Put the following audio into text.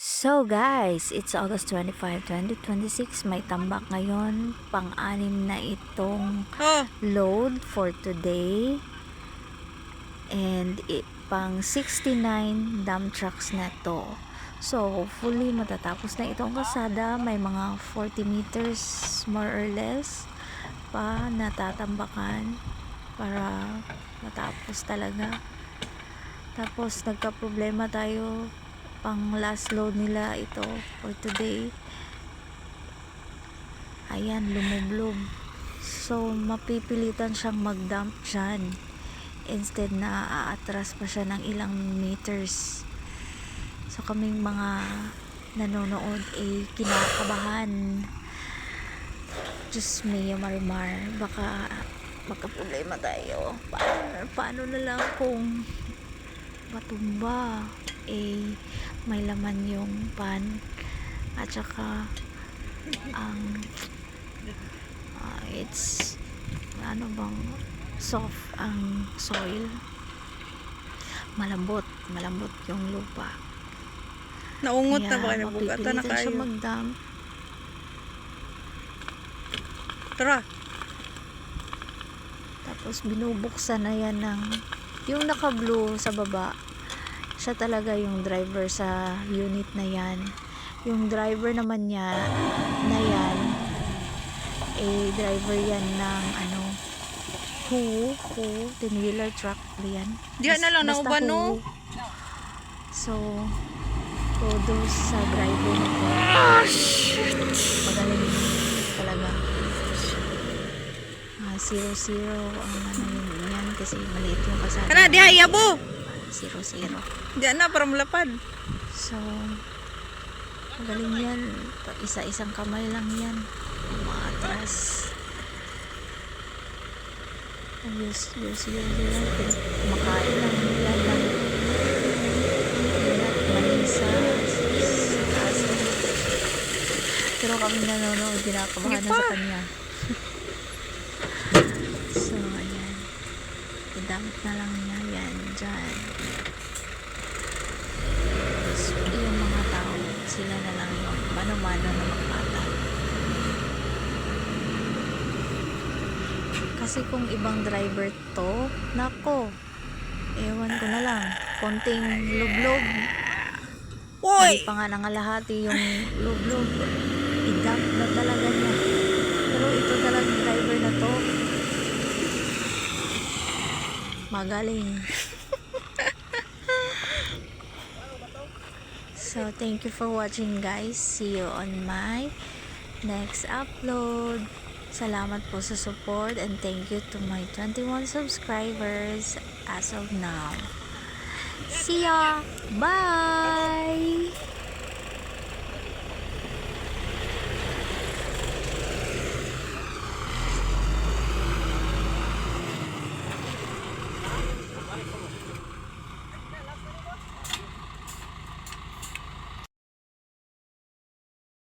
So guys, it's August 25, 2026. May tambak ngayon. Pang-anim na itong load for today. And pang 69 dump trucks na to. So hopefully matatapos na itong kalsada. May mga 40 meters more or less pa natatambakan para matapos talaga. Tapos nagka-problema tayo, pang last load nila ito for today. Ayan, lumublob. So mapipilitan siyang mag-dump dyan instead na aatras pa siya ng ilang meters. So kaming mga nanonood kinakabahan. Diyos mio marimar, baka magka-problema tayo. Paano na lang kung matumba may laman yung pan at saka ang it's soft ang soil, malambot yung lupa. Naungot na ba? Kaya Nabugatan na mapipilitan siya kayo. mag-dump. Tara. Tapos binubuksan na yan ng yung naka-blue sa baba. Siya talaga yung driver sa unit na yan. Yung driver naman niya na yan driver yan ng who 10-wheeler truck yan. Diyan na lang nauban no. So kudos sa driver nito. Magaling talaga. 0-0 ang yun yan kasi maliit yung kasama. Kana diha yabo. 0-0. Diyan na para malapad. So magaling yan. Isa-isang kamay lang yan. Umaatras. Ayos. Kumakain lang yan ng manisa sa asin. Pero kami nanonood, ginakabahan na sa kanya. So ayan, i-dump na lang niya yan dyan. So, yung mga tao, sila na lang yung mano-mano na magpatag. Kasi kung ibang driver to, nako, ewan ko na lang, konting lublob. Hindi pa nga nangalahati yung lublob, i-dump na talaga niya. Pero ito talagang driver na to, magaling. So thank you for watching guys. See you on my next upload. Salamat po sa support and thank you to my 21 subscribers as of now. See ya! Bye!